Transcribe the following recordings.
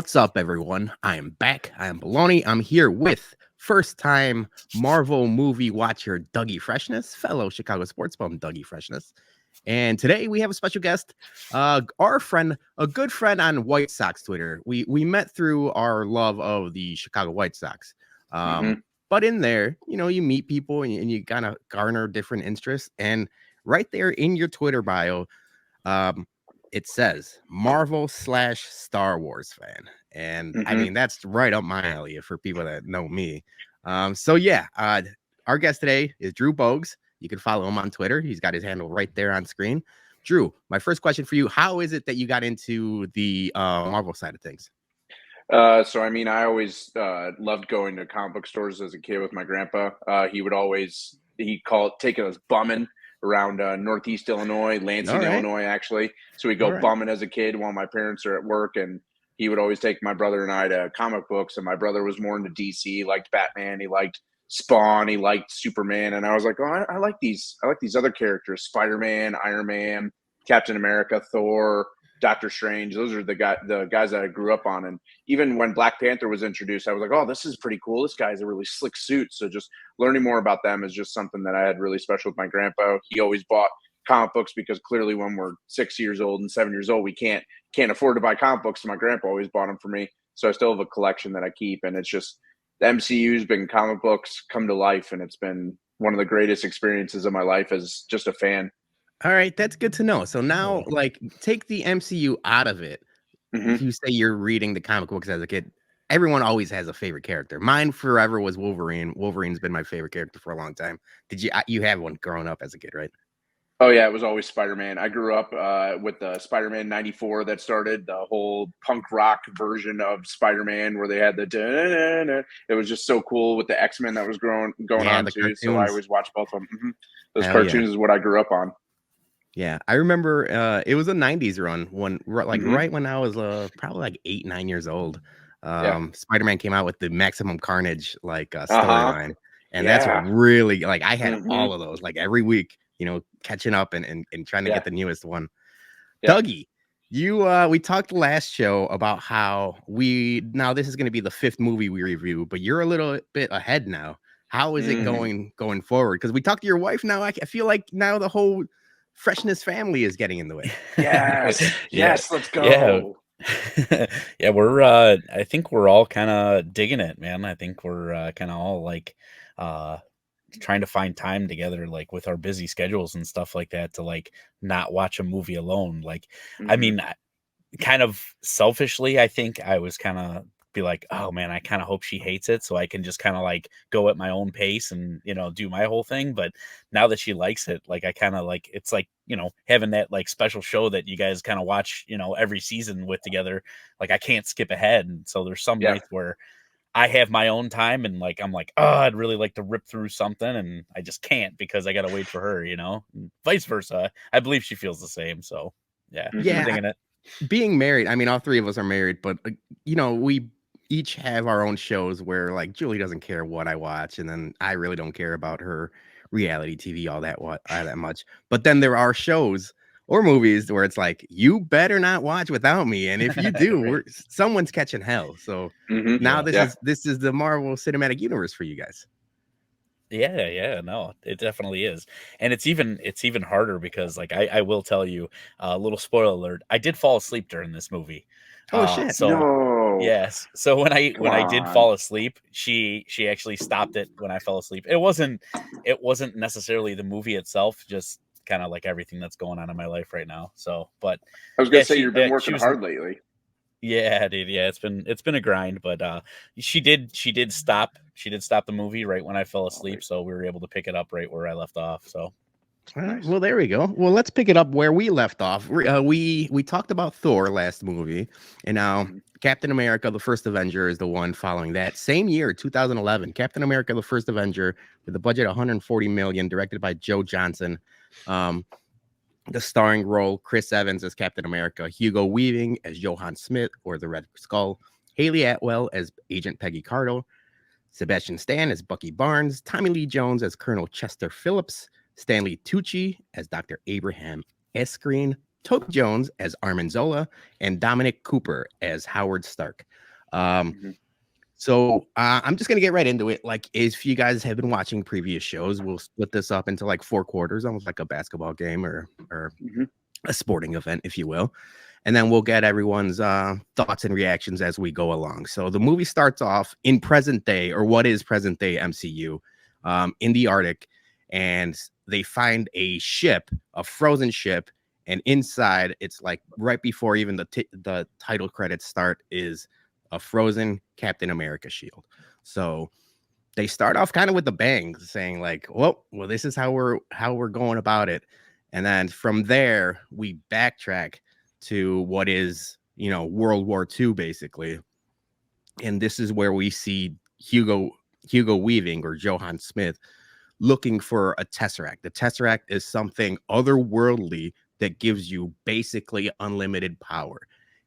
What's up, everyone? I am back. I am Bologna. I'm here with first-time Marvel movie watcher Dougie Freshness, fellow Chicago sports bum Dougie Freshness. And today we have a special guest, our friend, a good friend on White Sox Twitter. We met through our love of the Chicago White Sox. But in there, you meet people and you kind of garner different interests. And right there in your Twitter bio, it says Marvel/Star Wars fan. And I mean, that's right up my alley for people that know me. Our guest today is Drew Bogs. You can follow him on Twitter. He's got his handle right there on screen. Drew, my first question for you, how is it that you got into the Marvel side of things? I always loved going to comic book stores as a kid with my grandpa. He'd take us bumming around Northeast Illinois, Lansing, Illinois, actually. So we'd go bumming as a kid while my parents are at work, and he would always take my brother and I to comic books. And my brother was more into DC. He liked Batman. He liked Spawn. He liked Superman. And I was like, oh, I like these other characters: Spider-Man, Iron Man, Captain America, Thor, Doctor Strange. Those are the guys that I grew up on. And even when Black Panther was introduced, I was like, oh, this is pretty cool. This guy's a really slick suit. So just learning more about them is just something that I had really special with my grandpa. He always bought comic books because clearly when we're 6 years old and 7 years old, we can't afford to buy comic books. So my grandpa always bought them for me. So I still have a collection that I keep. And it's just the MCU's been comic books come to life. And it's been one of the greatest experiences of my life as just a fan. All right, that's good to know. So now, take the MCU out of it. You say you're reading the comic books as a kid. Everyone always has a favorite character. Mine forever was Wolverine. Wolverine's been my favorite character for a long time. Did you have one growing up as a kid, right? Oh, yeah, it was always Spider-Man. I grew up with the Spider-Man 94 that started the whole punk rock version of Spider-Man where they had the da-da-da-da. It was just so cool with the X-Men that was going on too. Cartoons. So I always watched both of them. Those cartoons is what I grew up on. Yeah, I remember it was a 90s run right when I was probably like 8, 9 years old. Spider-Man came out with the Maximum Carnage storyline. And that's what really I had all of those every week, catching up and trying to get the newest one. Dougie, we talked last show about how this is going to be the 5th movie we review, but you're a little bit ahead now. How is it going forward? Because we talked to your wife now. I feel like now the whole Freshness family is getting in the way. Yes, let's go. Yeah, we're I think we're all kind of digging it, man. I think we're kind of all trying to find time together, with our busy schedules and stuff like that, to not watch a movie alone. I mean, kind of selfishly, I think I was kind of be like, oh man, I kind of hope she hates it so I can just kind of go at my own pace and do my whole thing. But now that she likes it, I kind of it's having that special show that you guys kind of watch every season with together. I can't skip ahead, and so there's some nights where I have my own time and I'm like, oh, I'd really like to rip through something, and I just can't because I gotta wait for her, and vice versa. I believe she feels the same. So I'm thinking it. Being married, I mean, all 3 of us are married, but we each have our own shows where Julie doesn't care what I watch, and then I really don't care about her reality TV all that much. But then there are shows or movies where it's you better not watch without me, and if you do, someone's catching hell. So now this is the Marvel Cinematic Universe for you guys. Yeah, no, it definitely is. And it's even harder because I will tell you a little spoiler alert. I did fall asleep during this movie. Oh shit. So no. Yes. So when I did fall asleep, she actually stopped it when I fell asleep. It wasn't necessarily the movie itself, just kind of everything that's going on in my life right now. So, but I was going to say you've been working hard lately. Yeah, dude. Yeah, it's been a grind, but she did stop the movie right when I fell asleep, so we were able to pick it up right where I left off. So nice. Well, there we go. Well, let's pick it up where we left off. We talked about Thor last movie, and now Captain America: The First Avenger is the one following that. Same year, 2011, Captain America: The First Avenger, with a budget of $140 million, directed by Joe Johnson. The starring role: Chris Evans as Captain America, Hugo Weaving as Johann Smith or the Red Skull, Haley Atwell as Agent Peggy Carter, Sebastian Stan as Bucky Barnes, Tommy Lee Jones as Colonel Chester Phillips, Stanley Tucci as Dr. Abraham Escreen, Toby Jones as Armin Zola, and Dominic Cooper as Howard Stark. So I'm just gonna get right into it. Like, if you guys have been watching previous shows, we'll split this up into like 4 quarters, almost like a basketball game or a sporting event, if you will. And then we'll get everyone's thoughts and reactions as we go along. So the movie starts off in present day, or what is present day MCU, in the Arctic, and they find a ship, a frozen ship, and inside, it's like right before even the title credits start, is a frozen Captain America shield. So they start off kind of with the bang, saying like, well, this is how we're going about it. And then from there, we backtrack to what is, World War II, basically. And this is where we see Hugo Weaving, or Johann Smith, looking for a Tesseract. The Tesseract is something otherworldly that gives you basically unlimited power.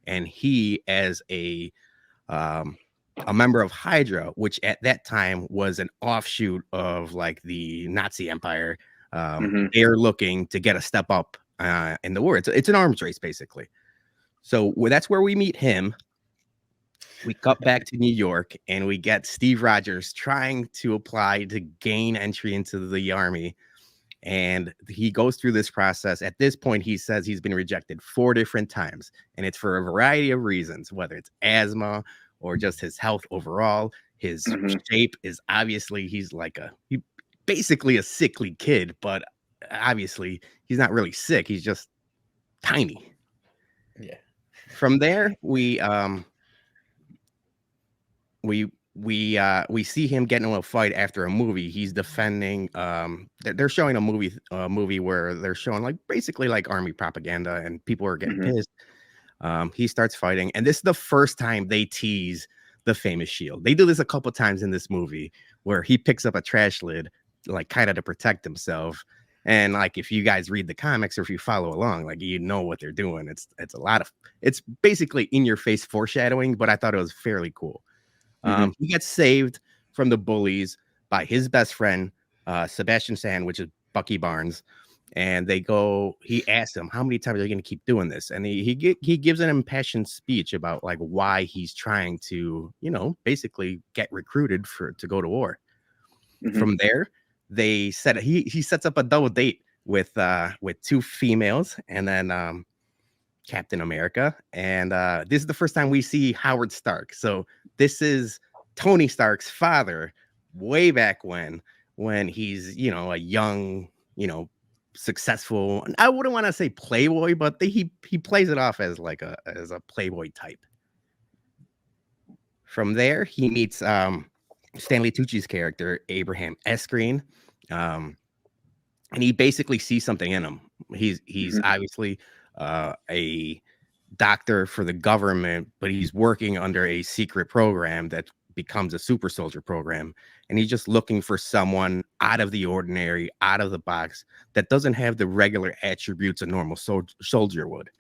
And he, as a member of Hydra, which at that time was an offshoot of like the Nazi Empire, they're looking to get a step up in the war. It's an arms race, basically. So that's where we meet him. We cut back to New York, and we get Steve Rogers trying to apply to gain entry into the army. And he goes through this process. At this point, he says he's been rejected 4 different times, and it's for a variety of reasons, whether it's asthma or just his health overall. His shape is obviously, he's basically a sickly kid, but obviously he's not really sick. He's just tiny. Yeah. From there, we see him getting into a fight after a movie. He's defending. They're showing a movie where they're showing like basically like army propaganda, and people are getting pissed. He starts fighting, and this is the first time they tease the famous shield. They do this a couple times in this movie, where he picks up a trash lid, like kind of to protect himself. And like, if you guys read the comics or if you follow along, like, you know what they're doing. It's basically in your face foreshadowing, but I thought it was fairly cool. He gets saved from the bullies by his best friend, Sebastian Stan, which is Bucky Barnes. And he asks him, how many times are you going to keep doing this? And he gives an impassioned speech about like why he's trying to, basically get recruited to go to war. From there, he sets up a double date with 2 females, and then Captain America. And this is the first time we see Howard Stark. So this is Tony Stark's father, way back when he's, a young, successful, I wouldn't want to say playboy, but he plays it off as like a playboy type. From there, he meets Stanley Tucci's character, Abraham Eskreen, and he basically sees something in him. He's obviously a doctor for the government, but he's working under a secret program that becomes a super soldier program, and he's just looking for someone out of the ordinary, out of the box, that doesn't have the regular attributes a normal soldier would.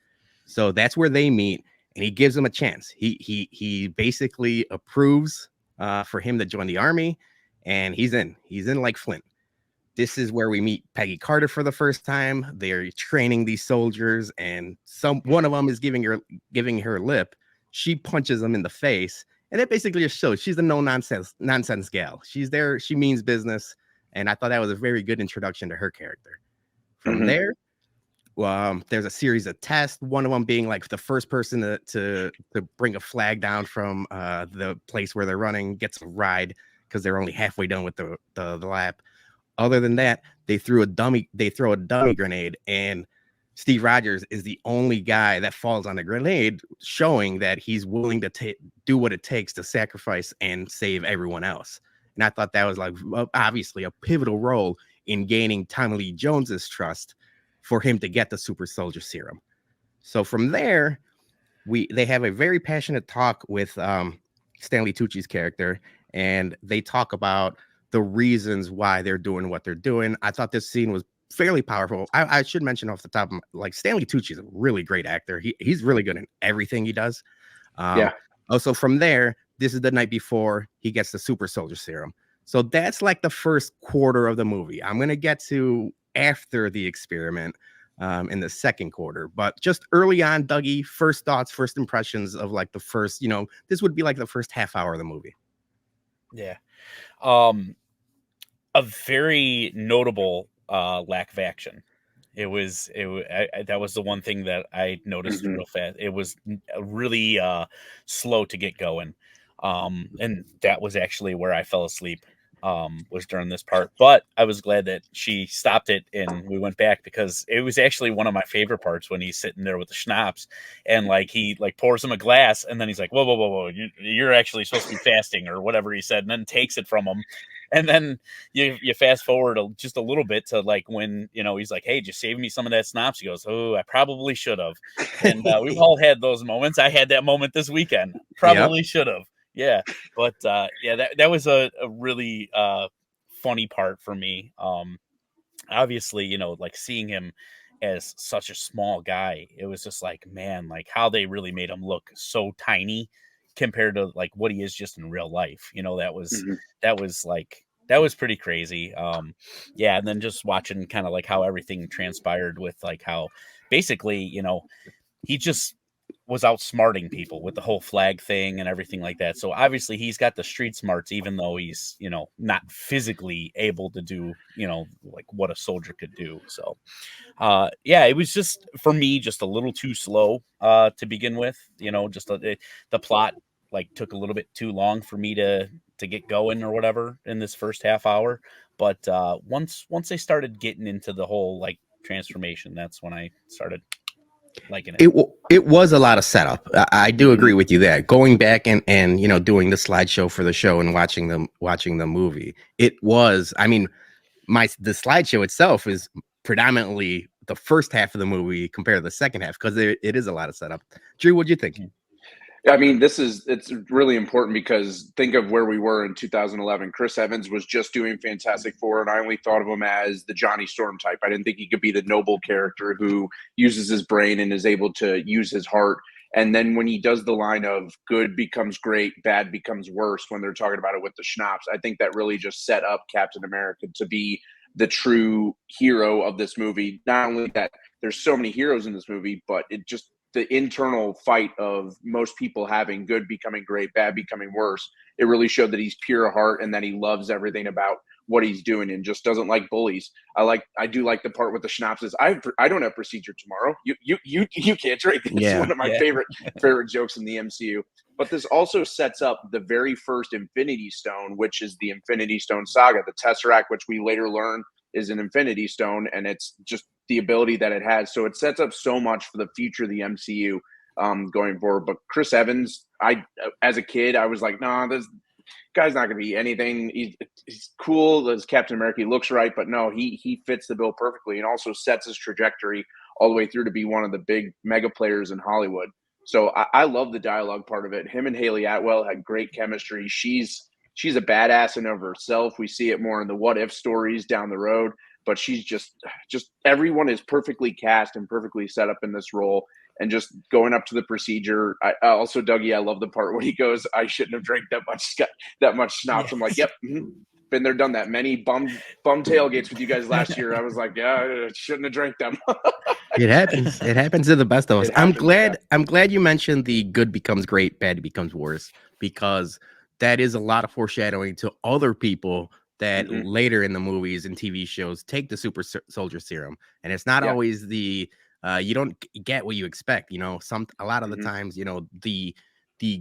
So that's where they meet, and he gives him a chance. He basically approves for him to join the army, and he's in like Flint. This is where we meet Peggy Carter for the first time. They're training these soldiers, and one of them is giving her lip. She punches him in the face, and it basically just shows she's a no nonsense gal. She's there, she means business, and I thought that was a very good introduction to her character. From there, there's a series of tests. One of them being like the first person to bring a flag down from the place where they're running gets a ride, because they're only halfway done with the lap. Other than that, they throw a dummy grenade, and Steve Rogers is the only guy that falls on the grenade, showing that he's willing to do what it takes to sacrifice and save everyone else. And I thought that was like obviously a pivotal role in gaining Tommy Lee Jones's trust for him to get the super soldier serum. So from there, they have a very passionate talk with Stanley Tucci's character, and they talk about the reasons why they're doing what they're doing. I thought this scene was fairly powerful. I should mention off the top, like, Stanley Tucci is a really great actor. He's really good in everything he does. Also from there, this is the night before he gets the super soldier serum. So that's like the first quarter of the movie. I'm going to get to after the experiment. in the second quarter. But just early on, Dougie, first thoughts, first impressions of like the first, this would be like the first half hour of the movie. Yeah. A very notable lack of action. That was the one thing that I noticed real fast. It was really slow to get going. And that was actually where I fell asleep, was during this part. But I was glad that she stopped it and we went back, because it was actually one of my favorite parts when he's sitting there with the schnapps and like he like pours him a glass and then he's like, whoa, whoa, whoa, whoa, you're actually supposed to be fasting or whatever he said, and then takes it from him. And then you fast forward just a little bit to like when, he's like, hey, just save me some of that schnapps. He goes, oh, I probably should have. And we've all had those moments. I had that moment this weekend. Probably should have. Yeah. But that was a really funny part for me. Obviously, like seeing him as such a small guy, it was just like, man, like how they really made him look so tiny compared to like what he is just in real life. That was pretty crazy. And then just watching kind of like how everything transpired with like how basically, he just was outsmarting people with the whole flag thing and everything like that. So obviously he's got the street smarts, even though he's, not physically able to do, like what a soldier could do. So it was just, for me, just a little too slow to begin with. Just the plot like took a little bit too long for me to get going or whatever in this first half hour. But once they started getting into the whole like transformation, that's when I started liking it. It was a lot of setup. I do agree with you there. Going back and doing the slideshow for the show and watching the movie, it was. I mean, the slideshow itself is predominantly the first half of the movie compared to the second half, because it is a lot of setup. Drew, what'd you think? I mean, it's really important, because think of where we were in 2011. Chris Evans was just doing Fantastic Four, and I only thought of him as the Johnny Storm type. I didn't think he could be the noble character who uses his brain and is able to use his heart. And then when he does the line of good becomes great, bad becomes worse, when they're talking about it with the schnapps, I think that really just set up Captain America to be the true hero of this movie. Not only that there's so many heroes in this movie, but it just the internal fight of most people having good becoming great, bad becoming worse. It really showed that he's pure heart and that he loves everything about what he's doing and just doesn't like bullies. I do like the part with the schnapps is I don't have procedure tomorrow. You can't drink. It's one of my favorite jokes in the MCU. But this also sets up the very first Infinity Stone, which is the Infinity Stone saga, the Tesseract, which we later learn is an Infinity Stone, and it's just the ability that it has. So it sets up so much for the future of the MCU going forward. But Chris Evans, as a kid, I was like, nah, this guy's not going to be anything. He's cool as Captain America. He looks right, but no, he fits the bill perfectly, and also sets his trajectory all the way through to be one of the big mega players in Hollywood. So I love the dialogue part of it. Him and Haley Atwell had great chemistry. She's a badass in of herself. We see it more in the what if stories down the road, but she's just everyone is perfectly cast and perfectly set up in this role. And just going up to the procedure. I also, Dougie, I love the part where he goes, I shouldn't have drank that much schnapps. I'm like, yep, been there, done that. Many bum tailgates with you guys last year. I was like, yeah, I shouldn't have drank them. It happens. It happens to the best of us. I'm glad you mentioned the good becomes great, bad becomes worse, because that is a lot of foreshadowing to other people that later in the movies and TV shows take the super soldier serum. And it's not always the you don't get what you expect, a lot of the times, the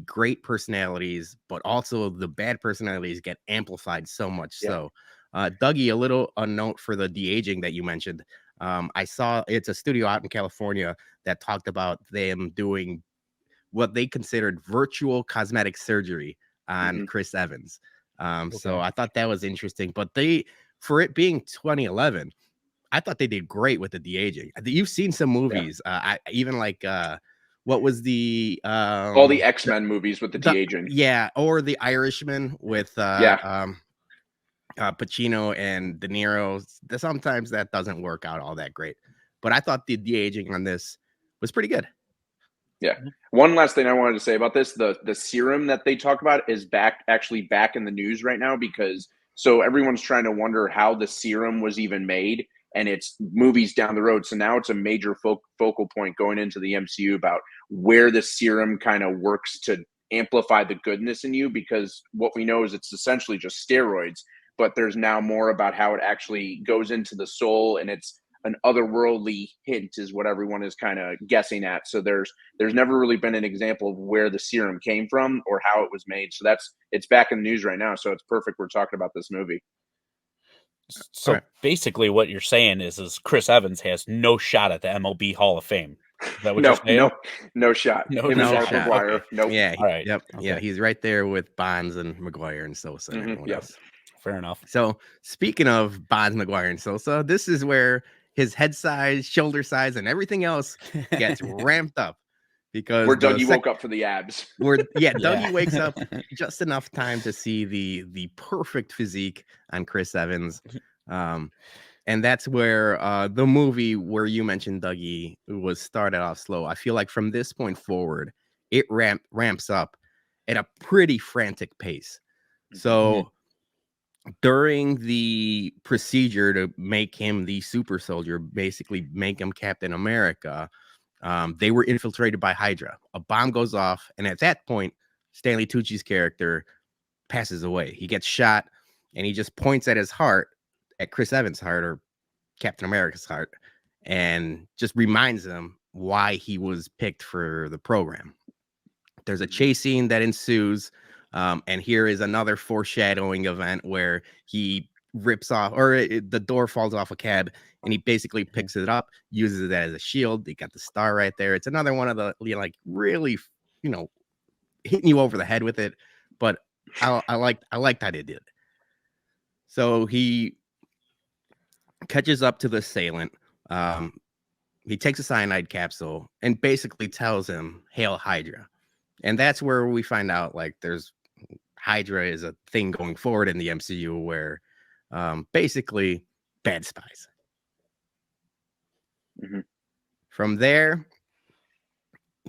great personalities, but also the bad personalities get amplified so much. So Dougie, a note for the de-aging that you mentioned. I saw it's a studio out in California that talked about them doing what they considered virtual cosmetic surgery on Chris Evans. So I thought that was interesting, but for it being 2011, I thought they did great with the de-aging. You've seen some movies, even like what was the all the X-Men movies with the de-aging, or the Irishman with Pacino and De Niro. Sometimes that doesn't work out all that great, but I thought the de-aging on this was pretty good. Yeah. One last thing I wanted to say about this: the serum that they talk about is actually back in the news right now, because so everyone's trying to wonder how the serum was even made. and it's movies down the road. So now it's a major focal point going into the MCU about where the serum kind of works to amplify the goodness in you, because what we know is it's essentially just steroids, but there's now more about how it actually goes into the soul, and it's an otherworldly hint is what everyone is kind of guessing at. So there's never really been an example of where the serum came from or how it was made. So it's back in the news right now. So it's perfect we're talking about this movie. So basically what you're saying is Chris Evans has no shot at the MLB Hall of Fame. Is that what you're saying? No shot. No shot. shot. McGuire. Okay. Nope. Yeah. All right. Yep. Okay. Yeah. He's right there with Bonds and McGuire and Sosa and everyone else. Fair enough. So speaking of Bonds, McGuire, and Sosa, this is where his head size, shoulder size, and everything else gets ramped up, because where Dougie woke up for the abs. Dougie wakes up just enough time to see the perfect physique on Chris Evans. And that's where the movie where you mentioned Dougie was started off slow. I feel like from this point forward, it ramps up at a pretty frantic pace. So during the procedure to make him the super soldier, basically make him Captain America, they were infiltrated by Hydra. A bomb goes off, and at that point, Stanley Tucci's character passes away. He gets shot, and he just points at his heart, at Chris Evans' heart, or Captain America's heart, and just reminds him why he was picked for the program. There's a chase scene that ensues, and here is another foreshadowing event where he rips off, or the door falls off a cab, and he basically picks it up, uses it as a shield. They got the star right there. It's another one of the, like, really, hitting you over the head with it. But I liked how they did it. So he catches up to the assailant. He takes a cyanide capsule and basically tells him, "Hail Hydra." And that's where we find out, like, there's Hydra is a thing going forward in the MCU where basically bad spies. From there,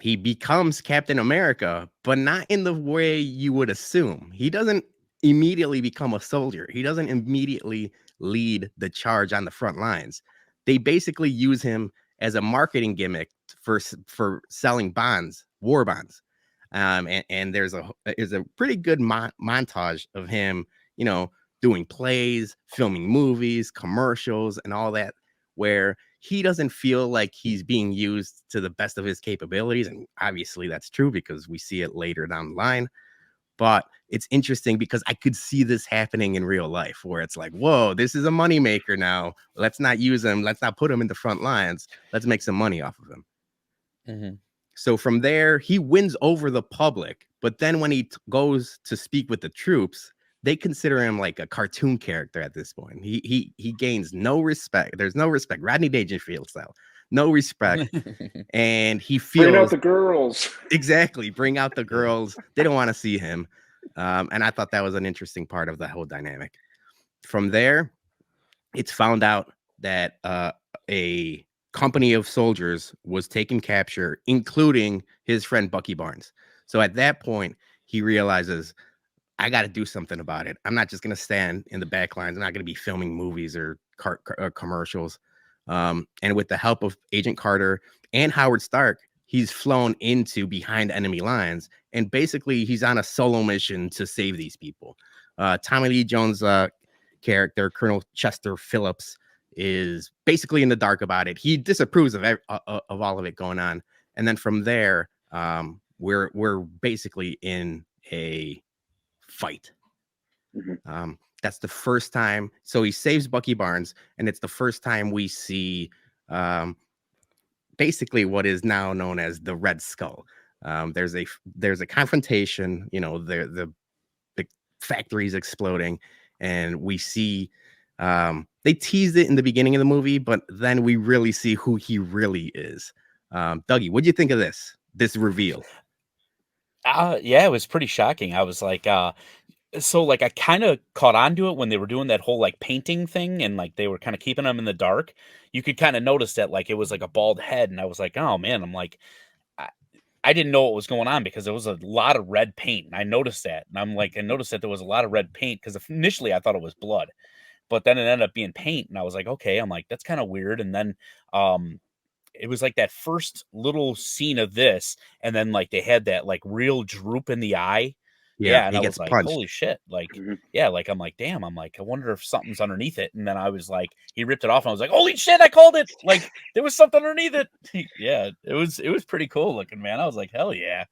he becomes Captain America, but not in the way you would assume. He doesn't immediately become a soldier. He doesn't immediately lead the charge on the front lines. They basically use him as a marketing gimmick for selling bonds, war bonds. And there's a pretty good montage of him, doing plays, filming movies, commercials, and all that, where he doesn't feel like he's being used to the best of his capabilities. And obviously that's true, because we see it later down the line. But it's interesting because I could see this happening in real life, where it's like, whoa, this is a moneymaker now. Let's not use him. Let's not put him in the front lines. Let's make some money off of him. So from there, he wins over the public. But then when he goes to speak with the troops, they consider him like a cartoon character at this point. He gains no respect. There's no respect. Rodney Dangerfield style. No respect. And he feels... Bring out the girls. Exactly. Bring out the girls. They don't want to see him. And I thought that was an interesting part of the whole dynamic. From there, it's found out that a company of soldiers was taken capture, including his friend Bucky Barnes. So at that point, he realizes, I got to do something about it. I'm not just going to stand in the back lines. I'm not going to be filming movies or commercials. And with the help of Agent Carter and Howard Stark, he's flown into behind enemy lines. And basically, he's on a solo mission to save these people. Tommy Lee Jones' character, Colonel Chester Phillips, is basically in the dark about it. He disapproves of all of it going on. And then from there, we're basically in a fight. That's the first time. So he saves Bucky Barnes, and it's the first time we see basically what is now known as the Red Skull. There's a confrontation. The factory's exploding, and we see they teased it in the beginning of the movie, but then we really see who he really is. Dougie, what do you think of this reveal? Yeah, it was pretty shocking. I was like, so like I kind of caught on to it when they were doing that whole like painting thing, and like they were kind of keeping him in the dark. You could kind of notice that like it was like a bald head, and I was like, oh man, I'm like, I didn't know what was going on because there was a lot of red paint, and I noticed that, and I'm like, I noticed that there was a lot of red paint because initially I thought it was blood. but then it ended up being paint, and I was like, okay, I'm like, that's kind of weird. And then it was like that first little scene of this, and then like they had that like real droop in the eye. Yeah, and he I gets was like, punched. holy shit. Like, yeah, like I'm like, damn, I'm like, I wonder if something's underneath it. And then I was like, he ripped it off, and I was like, holy shit, I called it. Like there was something underneath it. Yeah, it was pretty cool looking, man. I was like, hell yeah.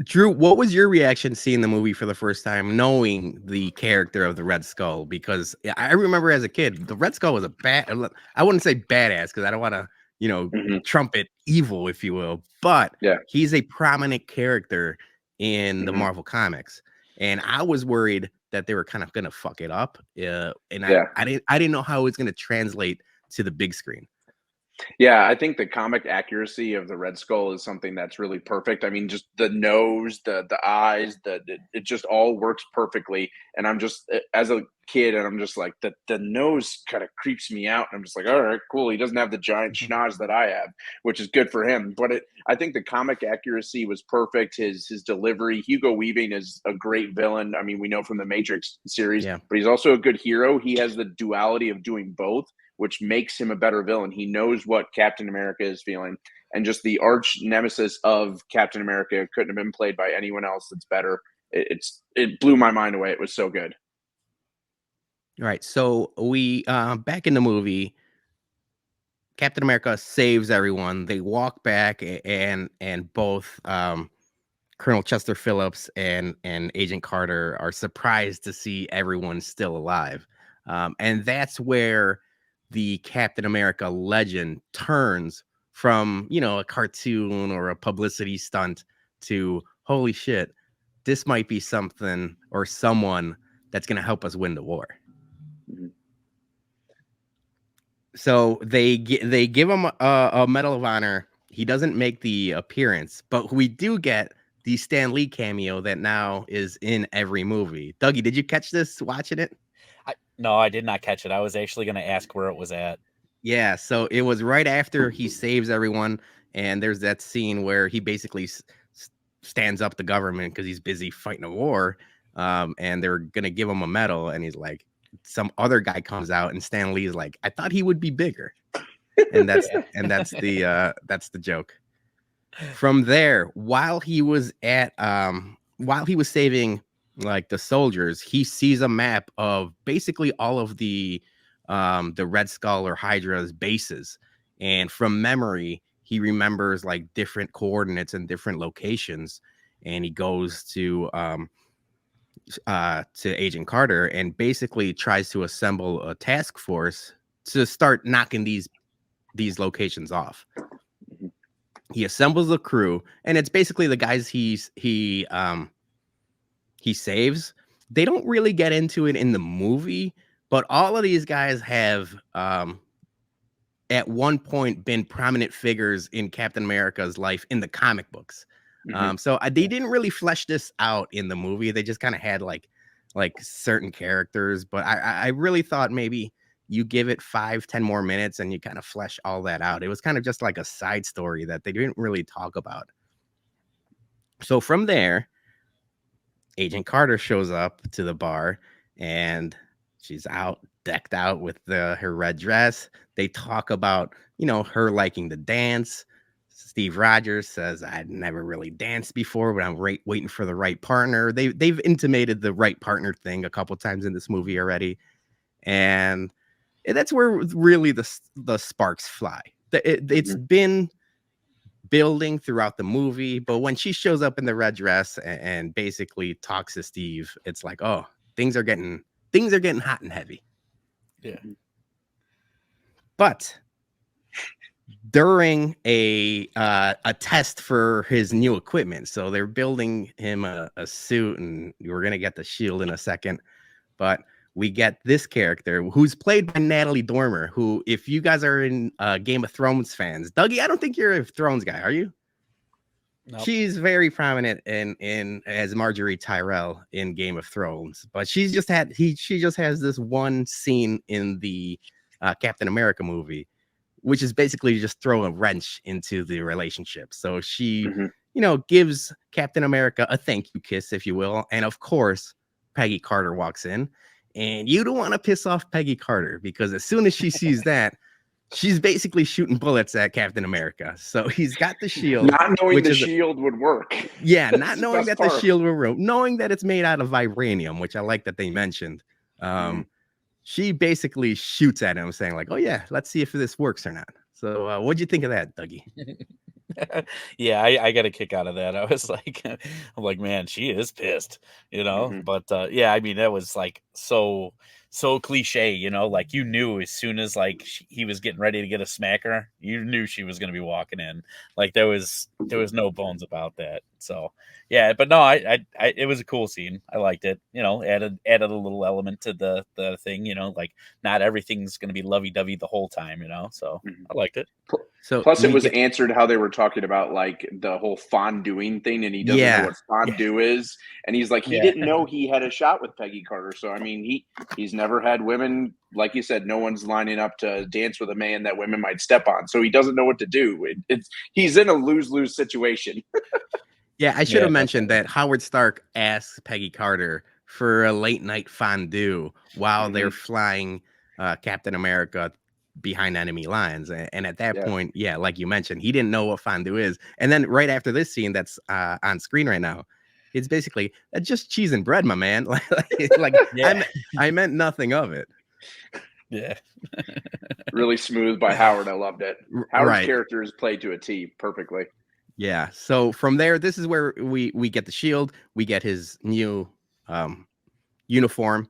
Drew, what was your reaction seeing the movie for the first time, knowing the character of the Red Skull? Because I remember as a kid, the Red Skull was I wouldn't say badass because I don't want to, trumpet evil, if you will, but he's a prominent character in the Marvel comics. And I was worried that they were kind of going to fuck it up. I didn't know how it was going to translate to the big screen. Yeah, I think the comic accuracy of the Red Skull is something that's really perfect. I mean, just the nose, the eyes, it just all works perfectly. And I'm just, as a kid, and I'm just like, the nose kind of creeps me out. And I'm just like, all right, cool. He doesn't have the giant schnoz that I have, which is good for him. But I think the comic accuracy was perfect. His delivery. Hugo Weaving is a great villain. I mean, we know from the Matrix series, but he's also a good hero. He has the duality of doing both, which makes him a better villain. He knows what Captain America is feeling. And just the arch nemesis of Captain America couldn't have been played by anyone else that's better. It blew my mind away. It was so good. All right. So we back in the movie, Captain America saves everyone. They walk back and both Colonel Chester Phillips and Agent Carter are surprised to see everyone still alive. And that's where the Captain America legend turns from, a cartoon or a publicity stunt to, holy shit, this might be something or someone that's going to help us win the war. So they give him a Medal of Honor. He doesn't make the appearance, but we do get the Stan Lee cameo that now is in every movie. Dougie, did you catch this watching it? No, I did not catch it. I was actually going to ask where it was at. Yeah, so it was right after he saves everyone, and there's that scene where he basically stands up the government because he's busy fighting a war, and they're gonna give him a medal, and he's like, some other guy comes out, and Stan Lee is like, I thought he would be bigger, and that's the joke. From there, while he was saving like the soldiers, he sees a map of basically all of the Red Skull or Hydra's bases, and from memory he remembers like different coordinates and different locations, and he goes to Agent Carter and basically tries to assemble a task force to start knocking these locations off. He assembles a crew, and it's basically the guys he saves. They don't really get into it in the movie, but all of these guys have at one point been prominent figures in Captain America's life in the comic books. So they didn't really flesh this out in the movie. They just kind of had like certain characters, but I really thought maybe you give it 5-10 more minutes and you kind of flesh all that out. It was kind of just like a side story that they didn't really talk about. So from there, Agent Carter shows up to the bar, and she's decked out with her red dress. They talk about, her liking to dance. Steve Rogers says, I'd never really danced before, but I'm waiting for the right partner. They've intimated the right partner thing a couple times in this movie already. And that's where really the sparks fly. It's been building throughout the movie, but when she shows up in the red dress and basically talks to Steve, it's like, oh, things are getting hot and heavy. Yeah. But during a test for his new equipment, so they're building him a suit, and we're gonna get the shield in a second, but we get this character who's played by Natalie Dormer, who, if you guys are in Game of Thrones fans, Dougie, I don't think you're a Thrones guy, are you? Nope. She's very prominent in as Marjorie Tyrell in Game of Thrones, but she just has this one scene in the Captain America movie, which is basically just throw a wrench into the relationship. So she, gives Captain America a thank you kiss, if you will, and of course, Peggy Carter walks in. And you don't want to piss off Peggy Carter, because as soon as she sees that, she's basically shooting bullets at Captain America. So he's got the shield. Not knowing the shield would work. Yeah, not knowing that the shield will work, knowing that it's made out of vibranium, which I like that they mentioned. She basically shoots at him saying like, oh yeah, let's see if this works or not. So what'd you think of that, Dougie? Yeah, I got a kick out of that. I was like, I'm like, man, she is pissed, But yeah, I mean, that was like so cliche, like you knew as soon as like he was getting ready to get a smacker, you knew she was going to be walking in. Like there was no bones about that. So yeah, but no, I it was a cool scene. I liked it. Added a little element to the thing. Like not everything's going to be lovey dovey the whole time. So I liked it. So plus it was answered how they were talking about like the whole fonduing thing, and he doesn't know what fondue is, and he's like he didn't know he had a shot with Peggy Carter. So I mean he's never had women, like you said, no one's lining up to dance with a man that women might step on, so he doesn't know what to do. He's in a lose-lose situation. Yeah, I should have mentioned that Howard Stark asks Peggy Carter for a late night fondue while they're flying Captain America behind enemy lines. And at that point, like you mentioned, he didn't know what fondue is. And then right after this scene that's on screen right now, it's basically just cheese and bread, my man. I meant nothing of it. Yeah. Really smooth by Howard. I loved it. Howard's character is played to a T perfectly. Yeah. So from there, this is where we get the shield. We get his new uniform.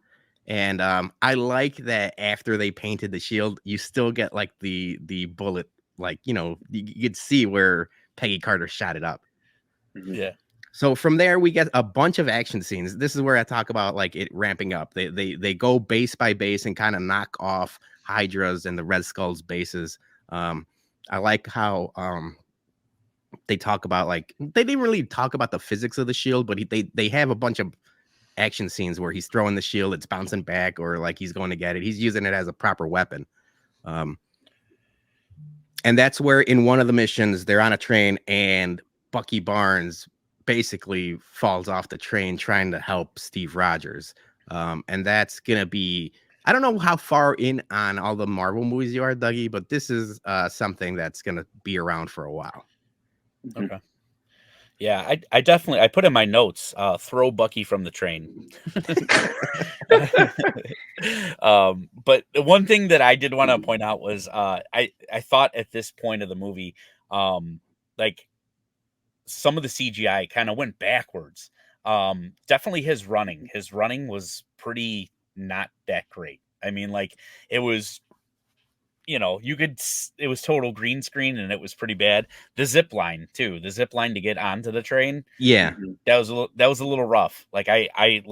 And I like that after they painted the shield, you still get like the bullet, like, you could see where Peggy Carter shot it up. Yeah. So from there, we get a bunch of action scenes. This is where I talk about like it ramping up. They go base by base and kind of knock off Hydra's and the Red Skull's bases. I like how they talk about like they didn't really talk about the physics of the shield, but they have a bunch of action scenes where he's throwing the shield, it's bouncing back, or like he's going to get it. He's using it as a proper weapon. And that's where in one of the missions they're on a train and Bucky Barnes basically falls off the train trying to help Steve Rogers. And that's gonna be, I don't know how far in on all the Marvel movies you are, Dougie, but this is something that's gonna be around for a while. Okay. Yeah, I definitely, I put in my notes, throw Bucky from the train. But the one thing that I did want to point out was I thought at this point of the movie, like some of the CGI kind of went backwards. Definitely his running was pretty not that great. I mean, like it was, it was total green screen and it was pretty bad. The zip line too, to get onto the train. Yeah. That was a little rough. Like I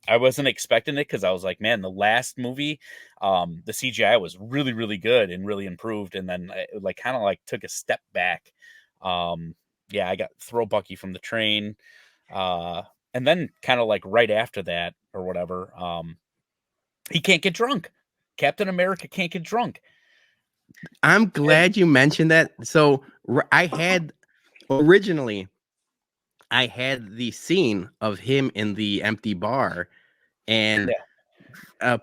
wasn't expecting it, because I was like, man, the last movie, the CGI was really, really good and really improved. And then it kind of took a step back. Yeah, I got throw Bucky from the train. And then kind of right after that or whatever, he can't get drunk. Captain America can't get drunk. I'm glad you mentioned that. So I had the scene of him in the empty bar and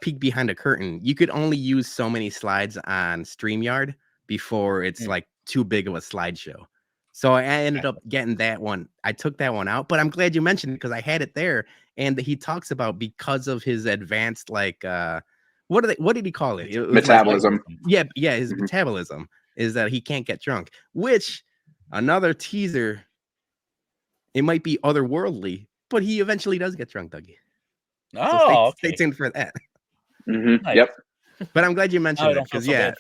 peek behind a curtain. You could only use so many slides on StreamYard before it's too big of a slideshow. So I ended up getting that one. I took that one out, but I'm glad you mentioned it because I had it there. And he talks about because of his advanced, what did he call it? Metabolism. His metabolism is that he can't get drunk, which another teaser, it might be otherworldly, but he eventually does get drunk, Dougie. Oh, so stay tuned for that. Mm-hmm. Nice. Yep. But I'm glad you mentioned it because that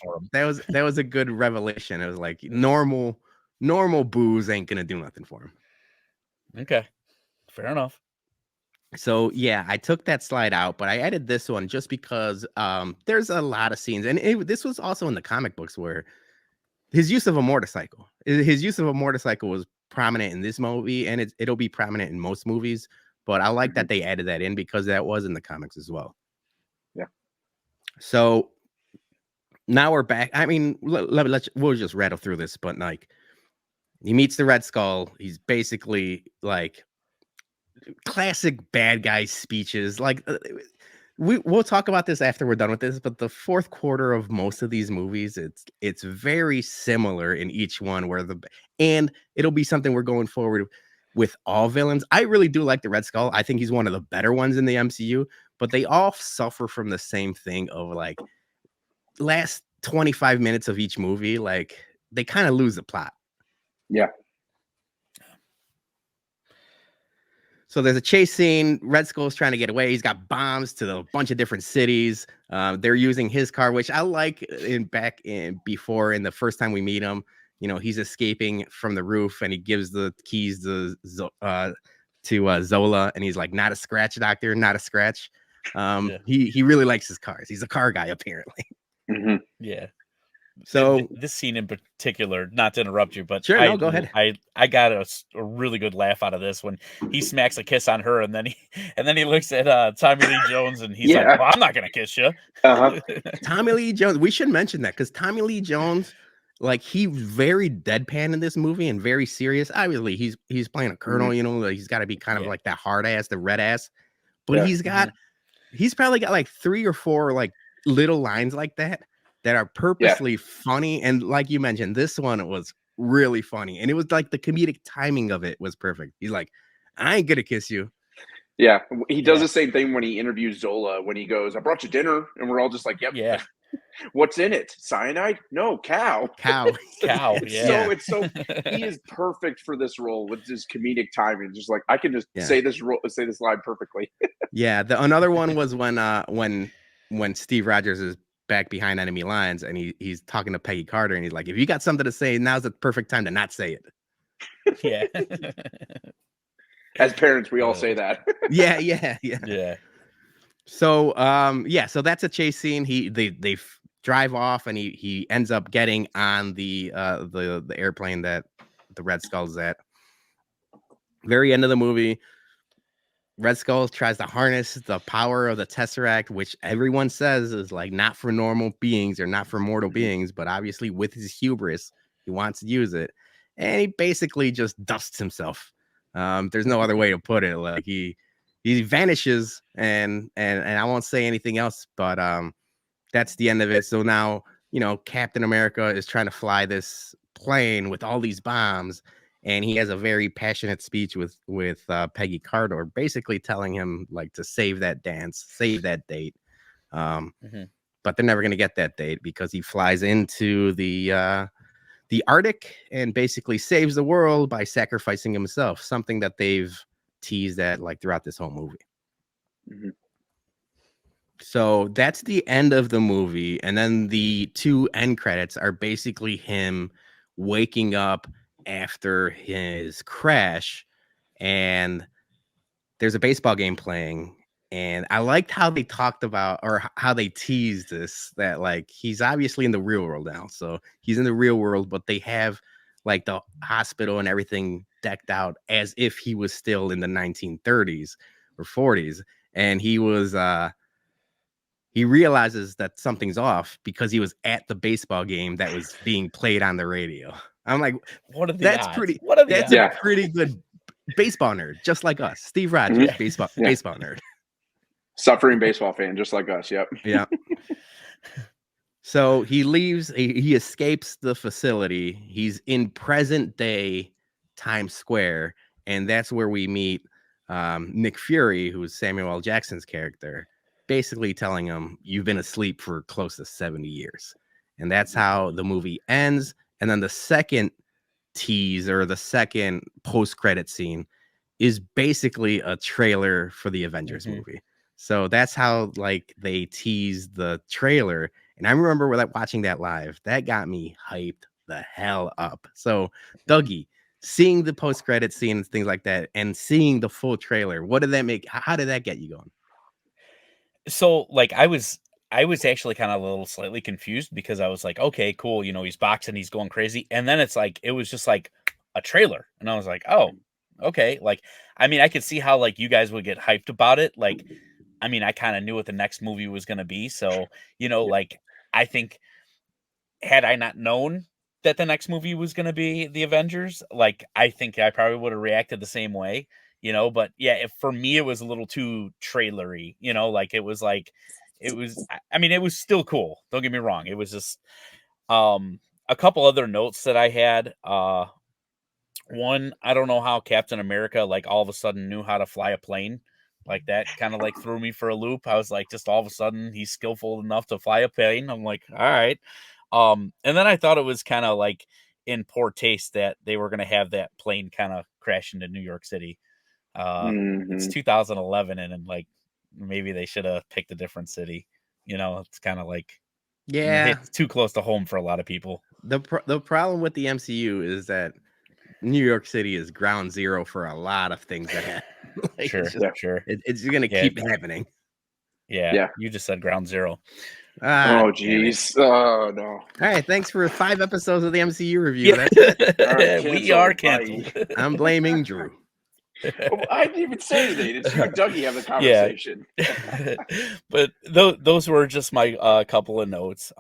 was a good revelation. It was like normal booze ain't gonna do nothing for him. Okay, fair enough. So yeah, I took that slide out, but I added this one just because there's a lot of scenes, and this was also in the comic books where his use of a motorcycle was prominent in this movie, and it'll be prominent in most movies. But I like that they added that in because that was in the comics as well. Yeah. So now we're back. I mean, we'll just rattle through this, but he meets the Red Skull. He's basically classic bad guy speeches. we'll talk about this after we're done with this, but the fourth quarter of most of these movies, it's very similar in each one and it'll be something we're going forward with all villains. I really do like the Red Skull. I think he's one of the better ones in the MCU, but they all suffer from the same thing of like last 25 minutes of each movie, like they kind of lose the plot. Yeah. So there's a chase scene. Red Skull's trying to get away. He's got bombs to a bunch of different cities. They're using his car, which I like before in the first time we meet him. You know, he's escaping from the roof and he gives the keys to Zola, and he's like, "Not a scratch, doctor, not a scratch." He really likes his cars. He's a car guy, apparently. Mm-hmm. Yeah. So this scene in particular, not to interrupt you, but sure, no, go ahead. I got a really good laugh out of this when he smacks a kiss on her, and then he looks at Tommy Lee Jones, and he's like, "Well, I'm not gonna kiss you." Tommy Lee Jones. We should mention that because Tommy Lee Jones, like, he's very deadpan in this movie and very serious. Obviously, he's playing a colonel. You know, he's got to be kind of like that hard ass, the red ass. But he's probably got like 3 or 4 like little lines like that are purposely funny. And like you mentioned, this one was really funny, and it was like the comedic timing of it was perfect. He's like, "I ain't gonna kiss you." Yeah, he does the same thing when he interviews Zola, when he goes, "I brought you dinner," and we're all just like, "Yep, yeah." What's in it? Cyanide? No, cow. Cow. It's so he is perfect for this role with his comedic timing. Just like, I can just say this line perfectly. Another one was when Steve Rogers is back behind enemy lines and he's talking to Peggy Carter, and he's like, "If you got something to say, now's the perfect time to not say it." Yeah. As parents, we all say that. Yeah. So so that's a chase scene. They drive off, and he ends up getting on the airplane that the Red Skull's at. Very end of the movie, Red Skull tries to harness the power of the Tesseract, which everyone says is like not for normal beings or not for mortal beings, but obviously with his hubris, he wants to use it, and he basically just dusts himself. There's no other way to put it. Like he vanishes, and I won't say anything else, but that's the end of it. So now, you know, Captain America is trying to fly this plane with all these bombs, and he has a very passionate speech with Peggy Carter, basically telling him like to save that dance, save that date. But they're never going to get that date because he flies into the Arctic and basically saves the world by sacrificing himself, something that they've teased at like throughout this whole movie. So that's the end of the movie, and then the 2 end credits are basically him waking up after his crash, and there's a baseball game playing. And I liked how they talked about, or how they teased this, that like he's obviously in the real world now. So he's in the real world, but they have like the hospital and everything decked out as if he was still in the 1930s or 40s. And he realizes that something's off because he was at the baseball game that was being played on the radio. I'm like, what are the that's odds? pretty. What are the that's odds? A pretty good baseball nerd, just like us. Steve Rogers, baseball nerd, suffering baseball fan, just like us. Yep. Yeah. So he leaves. He escapes the facility. He's in present day Times Square, and that's where we meet Nick Fury, who's Samuel L. Jackson's character, basically telling him, "You've been asleep for close to 70 years." And that's how the movie ends. And then the second tease, or the second post-credit scene, is basically a trailer for the Avengers movie. So that's how like they teased the trailer. And I remember watching that live. That got me hyped the hell up. So Dougie, seeing the post-credit scene and things like that, and seeing the full trailer, what did that make? How did that get you going? So like I was actually kind of a little slightly confused, because I was like, okay, cool, you know, he's boxing, he's going crazy, and then it's like it was just like a trailer, and I was like, oh, okay. Like, I mean, I could see how like you guys would get hyped about it. Like, I mean, I kind of knew what the next movie was going to be, so you know, like I think had I not known that the next movie was going to be the Avengers, like I think I probably would have reacted the same way. you know, but yeah, for me, it was a little too trailery, you know, like it was, I mean, it was still cool. Don't get me wrong. It was just, a couple other notes that I had, one, I don't know how Captain America, like, all of a sudden knew how to fly a plane. Like, that kind of, like, threw me for a loop. I was like, just all of a sudden, he's skillful enough to fly a plane. I'm like, all right. And then I thought it was kind of, like, in poor taste that they were going to have that plane kind of crash into New York City. It's 2011, and like, maybe they should have picked a different city. You know, it's kind of like, it's too close to home for a lot of people. The problem with the MCU is that New York City is ground zero for a lot of things that happen. Like, sure. It's going to keep happening. Yeah. You just said ground zero. Oh, jeez. Oh, no. All right. Thanks for 5 episodes of the MCU review. Yeah. That's it. We are canceled. I'm blaming Drew. I didn't even say anything. It's you and Dougie have the conversation. Yeah. But those were just my couple of notes.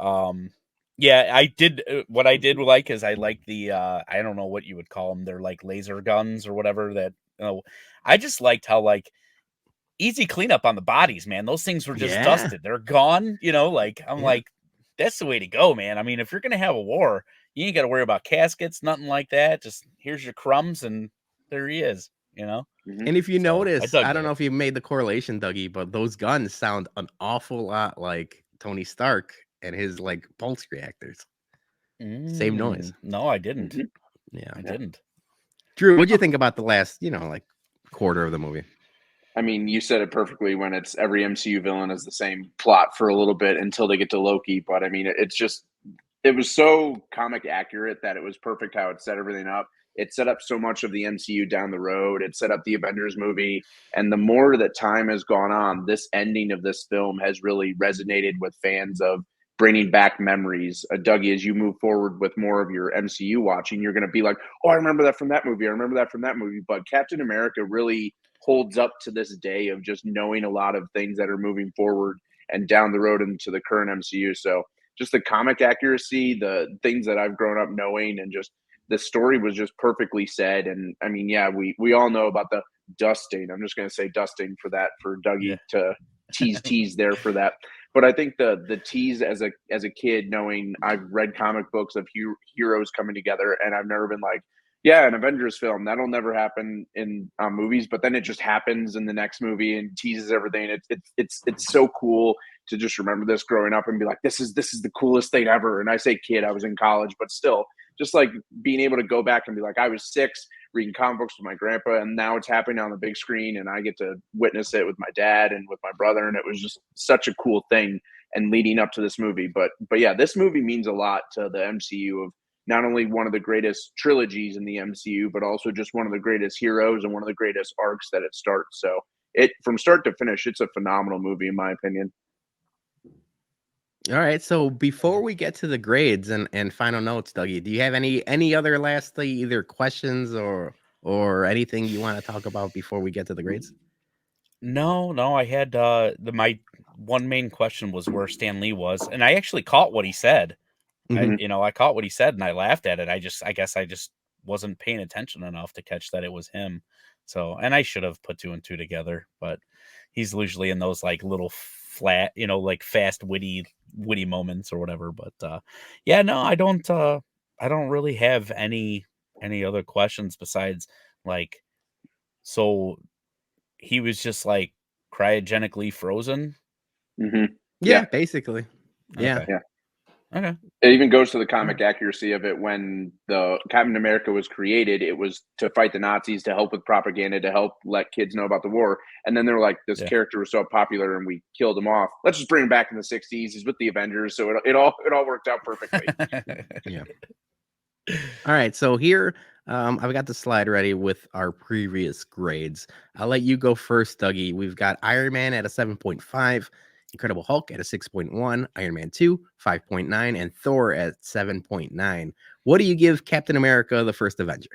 Yeah, I did. What I did like is I like the I don't know what you would call them. They're like laser guns or whatever. That I just liked how, like, easy cleanup on the bodies, man. Those things were just dusted. They're gone. You know, like, I'm like, that's the way to go, man. I mean, if you're gonna have a war, you ain't got to worry about caskets, nothing like that. Just here's your crumbs, and there he is. You know. And if you notice, I don't know if you made the correlation, Dougie, but those guns sound an awful lot like Tony Stark and his, like, pulse reactors. Same noise. No, I didn't. Yeah, I didn't. Drew, what do you think about the last, like, quarter of the movie? I mean, you said it perfectly when it's every MCU villain is the same plot for a little bit until they get to Loki. But I mean, it was so comic accurate that it was perfect how it set everything up. It set up so much of the MCU down the road. It set up the Avengers movie. And the more that time has gone on, this ending of this film has really resonated with fans of bringing back memories. Dougie, as you move forward with more of your MCU watching, you're going to be like, oh, I remember that from that movie. I remember that from that movie. But Captain America really holds up to this day of just knowing a lot of things that are moving forward and down the road into the current MCU. So just the comic accuracy, the things that I've grown up knowing, and just the story was just perfectly said. And I mean, yeah, we all know about the dusting. I'm just going to say dusting for that, for Dougie to tease there for that. But I think the tease as a kid, knowing I've read comic books of heroes coming together, and I've never been like, yeah, an Avengers film, that'll never happen in movies, but then it just happens in the next movie and teases everything. It's so cool to just remember this growing up and be like, this is the coolest thing ever. And I say kid, I was in college, but still, just like being able to go back and be like, I was 6 reading comic books with my grandpa, and now it's happening on the big screen, and I get to witness it with my dad and with my brother, and it was just such a cool thing. And leading up to this movie, but yeah, this movie means a lot to the MCU of not only one of the greatest trilogies in the MCU, but also just one of the greatest heroes and one of the greatest arcs that it starts. So it, from start to finish, it's a phenomenal movie in my opinion. All right. So before we get to the grades and final notes, Dougie, do you have any other lastly either questions or anything you want to talk about before we get to the grades? No, I had my one main question was where Stan Lee was, and I actually caught what he said. I caught what he said and I laughed at it. I guess I just wasn't paying attention enough to catch that it was him. So, and I should have put 2 and 2 together, but he's usually in those like little flat, like fast, witty moments or whatever. But yeah, no, I don't really have any other questions besides like, so he was just like cryogenically frozen. Yeah, basically. Yeah. Okay. Okay. It even goes to the comic accuracy of it. When the Captain America was created, it was to fight the Nazis, to help with propaganda, to help let kids know about the war. And then they were like, this character was so popular and we killed him off. Let's just bring him back in the 60s. He's with the Avengers. So it all worked out perfectly. Yeah. All right. So here, I've got the slide ready with our previous grades. I'll let you go first, Dougie. We've got Iron Man at a 7.5. Incredible Hulk at a 6.1, Iron Man 2, 5.9, and Thor at 7.9. What do you give Captain America, the First Avenger?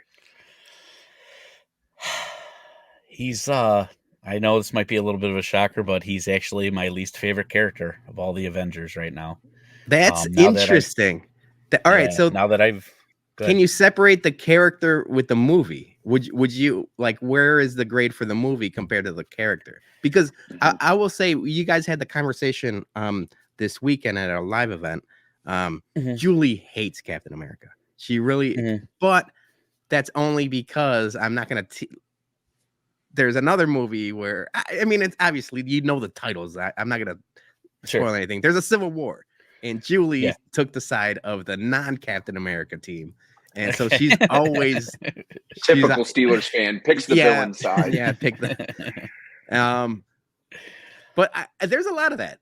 He's, I know this might be a little bit of a shocker, but he's actually my least favorite character of all the Avengers right now. That's interesting. All right, so now that I've... Can you separate the character with the movie? would you like, where is the grade for the movie compared to the character? Because I will say, you guys had the conversation this weekend at a live event. Julie hates Captain America. She really, but that's only because I'm not gonna. There's another movie where I mean, it's obviously, you know, the titles. I'm not gonna spoil anything. There's a Civil War, and Julie took the side of the non-Captain America team. And so she's always typical Steelers fan, picks the villain side. Yeah, pick the. But there's a lot of that.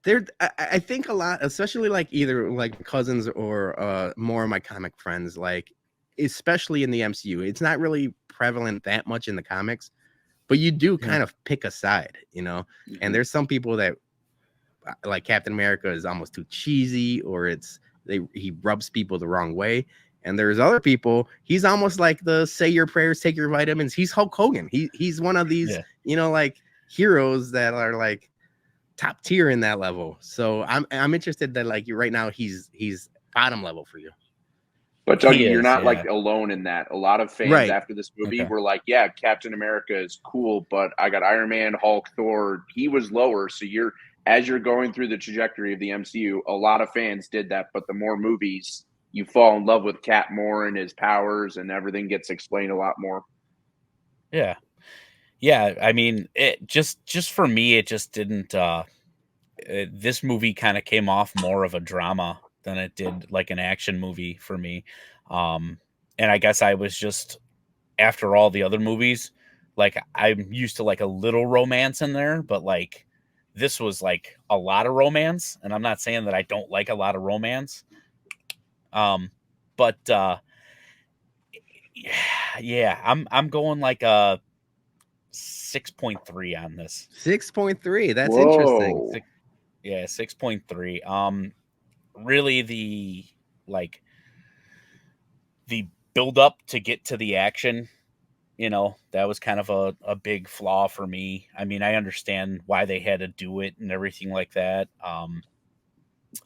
I think a lot, especially like either like cousins or more of my comic friends, like especially in the MCU. It's not really prevalent that much in the comics, but you do kind of pick a side, you know. And there's some people that like Captain America is almost too cheesy, or he rubs people the wrong way. And there's other people, he's almost like the say your prayers, take your vitamins. He's Hulk Hogan. He's one of these, you know, like heroes that are like top tier in that level. So I'm interested that like right now he's bottom level for you. But Dougie, you're not like alone in that. A lot of fans after this movie were like, yeah, Captain America is cool, but I got Iron Man, Hulk, Thor. He was lower. So as you're going through the trajectory of the MCU, a lot of fans did that. But the more movies, you fall in love with Cap more and his powers, and everything gets explained a lot more. Yeah. Yeah. I mean, it just for me, it just didn't, this movie kind of came off more of a drama than it did like an action movie for me. And I guess I was just, after all the other movies, like I'm used to like a little romance in there, but like this was like a lot of romance. And I'm not saying that I don't like a lot of romance. But yeah, I'm going like a 6.3 on this. 6.3. That's interesting. 6.3. Really the build up to get to the action, you know, that was kind of a big flaw for me. I mean, I understand why they had to do it and everything like that.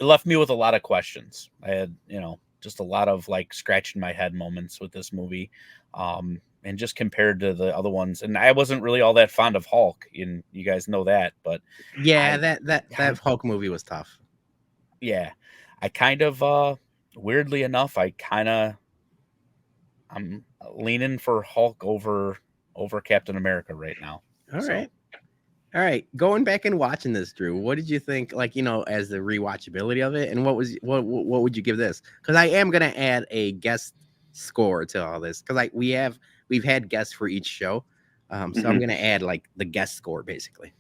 It left me with a lot of questions. I had, you know, just a lot of like scratching my head moments with this movie. And just compared to the other ones, and I wasn't really all that fond of Hulk, and you guys know that, but yeah, that Hulk movie was tough. Yeah, I kind of weirdly enough, I'm leaning for Hulk over Captain America right now. All right. Going back and watching this, Drew, what did you think? Like, you know, as the rewatchability of it, and what would you give this? Because I am gonna add a guest score to all this, because we've had guests for each show, so I'm gonna add like the guest score basically.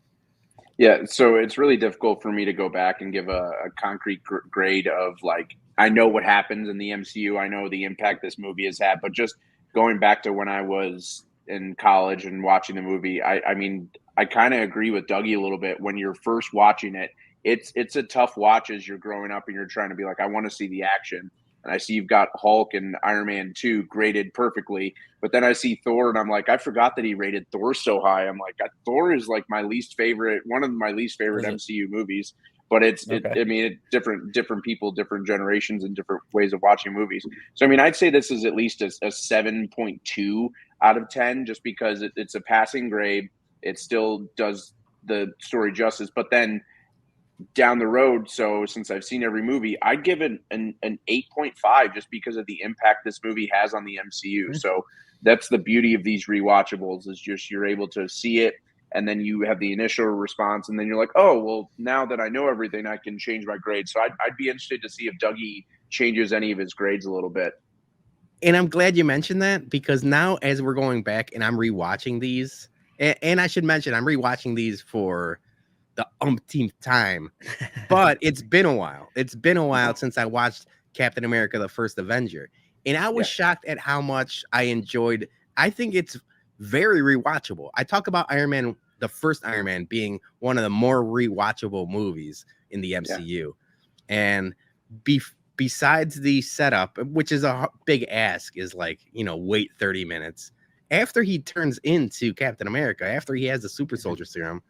Yeah, so it's really difficult for me to go back and give a concrete grade of like, I know what happens in the MCU, I know the impact this movie has had, but just going back to when I was in college and watching the movie, I mean, I kind of agree with Dougie a little bit. When you're first watching it, it's a tough watch as you're growing up and you're trying to be like, I want to see the action. And I see you've got Hulk and Iron Man 2 graded perfectly. But then I see Thor and I'm like, I forgot that he rated Thor so high. I'm like, Thor is like one of my least favorite MCU movies. But I mean, different people, different generations, and different ways of watching movies. So, I mean, I'd say this is at least a 7.2 out of 10, just because it's a passing grade. It still does the story justice. But then down the road, so since I've seen every movie, I'd give it an 8.5 just because of the impact this movie has on the MCU. So that's the beauty of these rewatchables, is just you're able to see it, and then you have the initial response, and then you're like, oh, well, now that I know everything, I can change my grade. So I'd be interested to see if Dougie changes any of his grades a little bit. And I'm glad you mentioned that, because now as we're going back and I'm rewatching these, and I should mention I'm rewatching these for the umpteenth time, but it's been a while. It's been a while since I watched Captain America: The First Avenger, and I was shocked at how much I enjoyed. I think it's very rewatchable. I talk about Iron Man, the first Iron Man, being one of the more rewatchable movies in the MCU, and besides the setup, which is a big ask, is like, you know, wait 30 minutes after he turns into Captain America, after he has the super soldier serum.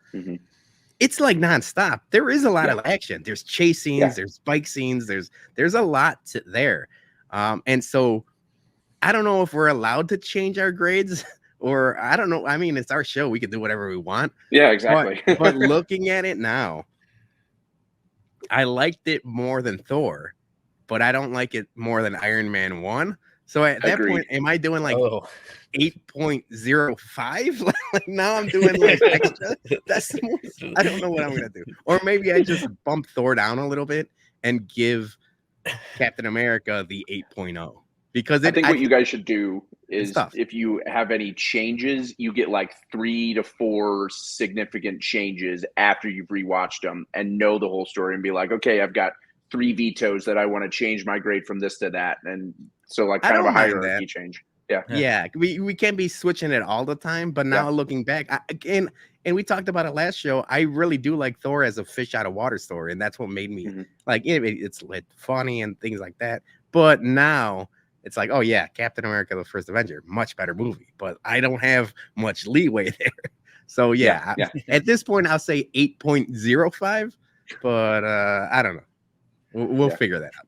It's like nonstop. There is a lot of action. There's chase scenes, there's bike scenes, there's a lot there. And so I don't know if we're allowed to change our grades or I don't know. I mean, it's our show. We can do whatever we want. Yeah, exactly. But looking at it now, I liked it more than Thor, but I don't like it more than Iron Man 1. So at that point, am I doing like 8.05? Like now I'm doing like extra. That's the most, I don't know what I'm gonna do. Or maybe I just bump Thor down a little bit and give Captain America the 8.0. Because I think what you guys should do is if you have any changes, you get like 3 to 4 significant changes after you've rewatched them and know the whole story and be like, okay, I've got 3 vetoes that I want to change my grade from this to that. And so like kind of a hierarchy change. Yeah. We can't be switching it all the time. But now looking back, and we talked about it last show, I really do like Thor as a fish out of water story. And that's what made me like, it's funny and things like that. But now it's like, oh yeah, Captain America, the First Avenger, much better movie. But I don't have much leeway there. So yeah. At this point, I'll say 8.05. But I don't know. We'll figure that out.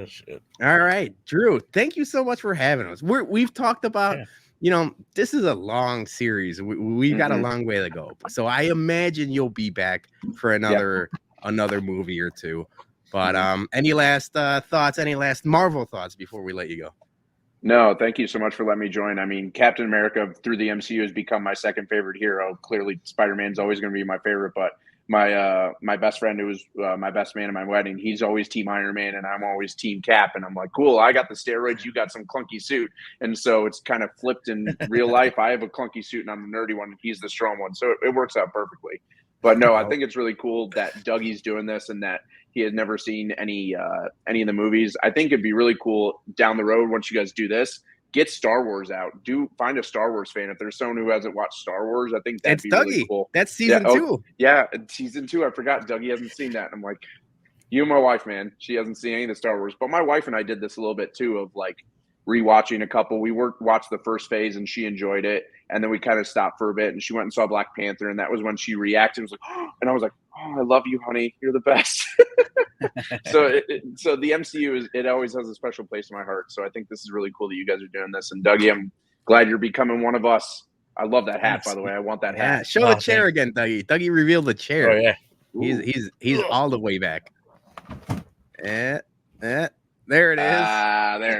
Shit. All right, Drew, thank you so much for having us. We've talked about, this is a long series. We've got a long way to go. So I imagine you'll be back for another movie or two. But any last thoughts, any last Marvel thoughts before we let you go? No, thank you so much for letting me join. I mean, Captain America through the MCU has become my second favorite hero. Clearly, Spider-Man's always going to be my favorite, but my best friend, who was my best man at my wedding, he's always Team Iron Man and I'm always Team Cap. And I'm like, cool, I got the steroids, you got some clunky suit. And so it's kind of flipped in real life. I have a clunky suit and I'm the nerdy one and he's the strong one. So it works out perfectly. But no, I think it's really cool that Dougie's doing this and that he has never seen any of the movies. I think it'd be really cool down the road once you guys do this, get Star Wars out. Find a Star Wars fan. If there's someone who hasn't watched Star Wars, I think that'd be Dougie. really cool. That's season 2. Yeah, season 2. I forgot Dougie hasn't seen that. I'm like, you and my wife, man. She hasn't seen any of the Star Wars. But my wife and I did this a little bit too, of like rewatching a couple. We watched the first phase and she enjoyed it. And then we kind of stopped for a bit and she went and saw Black Panther. And that was when she reacted. It was like, oh, and I was like, oh, I love you, honey. You're the best. So the MCU it always has a special place in my heart. So I think this is really cool that you guys are doing this. And Dougie, I'm glad you're becoming one of us. I love that hat, by the way. I want that hat. Show the chair again, Dougie. Dougie revealed the chair. Oh yeah. He's all the way back. There it is. There it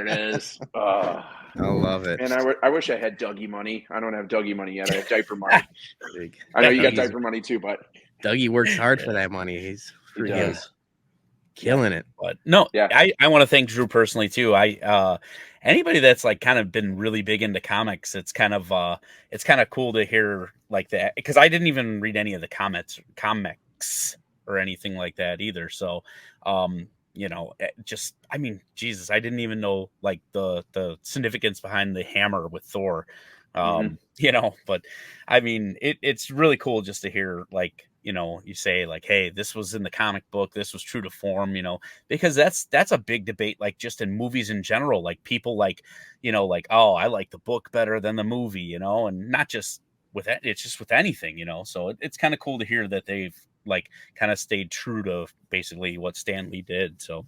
is. I love it. And I wish I had Dougie money. I don't have Dougie money yet. I have diaper money. I know you got diaper money too, but Dougie works hard for that money. He's freaking killing it. But no, I want to thank Drew personally too. Anybody that's like kind of been really big into comics, it's kind of cool to hear like that, because I didn't even read any of the comics or anything like that either. So I mean, Jesus, I didn't even know like the significance behind the hammer with Thor. But I mean, it's really cool just to hear like, you say like, hey, this was in the comic book, this was true to form, because that's a big debate, like just in movies in general, like people like, like, oh, I like the book better than the movie, and not just with it, it's just with anything, so it's kind of cool to hear that they've like kind of stayed true to basically what Stan Lee did. So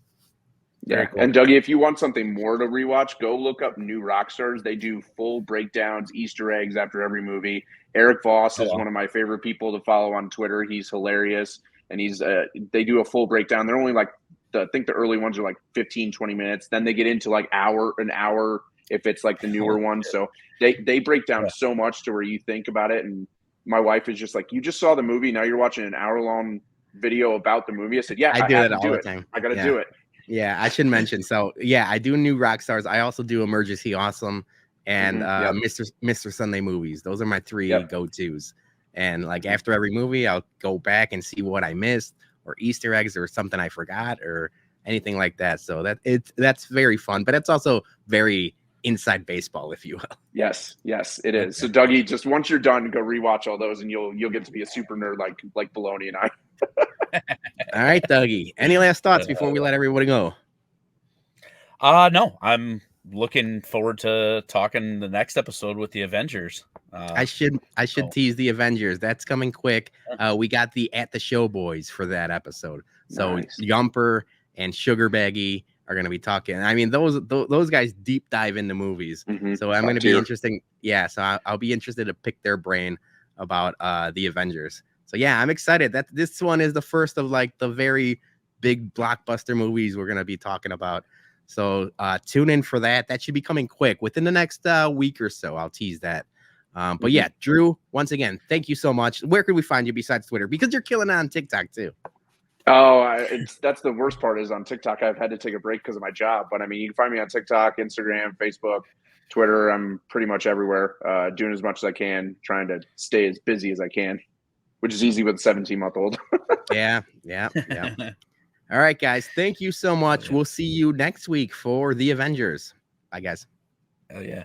yeah. Cool. And Dougie, if you want something more to rewatch, go look up New Rockstars. They do full breakdowns, Easter eggs after every movie. Eric Voss is one of my favorite people to follow on Twitter. He's hilarious. And they do a full breakdown. They're only like, I think the early ones are like 15, 20 minutes. Then they get into like an hour if it's like the newer one. So they break down so much to where you think about it. And my wife is just like, you just saw the movie. Now you're watching an hour-long video about the movie. I said, yeah, I do it all the time. I got to do it. Yeah, I should mention. So yeah, I do New Rockstars. I also do Emergency Awesome and Mr. Sunday Movies. Those are my 3 go-tos. And like after every movie, I'll go back and see what I missed or Easter eggs or something I forgot or anything like that. So that's very fun, but it's also very inside baseball, if you will. Yes, it is. So Dougie, just once you're done, go rewatch all those and you'll get to be a super nerd like Bologna and I. All right, Dougie. Any last thoughts before we let everybody go? No, I'm looking forward to talking the next episode with the Avengers. I should tease the Avengers. That's coming quick. We got the At the Show boys for that episode. So nice. Yumper and Sugar Baggy are going to be talking. I mean, those guys deep dive into movies. Mm-hmm. So I'm going to be interesting. Yeah. So I'll be interested to pick their brain about the Avengers. So yeah, I'm excited that this one is the first of like the very big blockbuster movies we're going to be talking about. So tune in for that. That should be coming quick within the next week or so. I'll tease that. But yeah, Drew, once again, thank you so much. Where could we find you besides Twitter? Because you're killing it on TikTok too. Oh, that's the worst part is on TikTok. I've had to take a break because of my job. But I mean, you can find me on TikTok, Instagram, Facebook, Twitter. I'm pretty much everywhere, doing as much as I can, trying to stay as busy as I can, which is easy with a 17-month-old. Yeah. All right, guys. Thank you so much. We'll see you next week for the Avengers. Bye, guys. Hell yeah.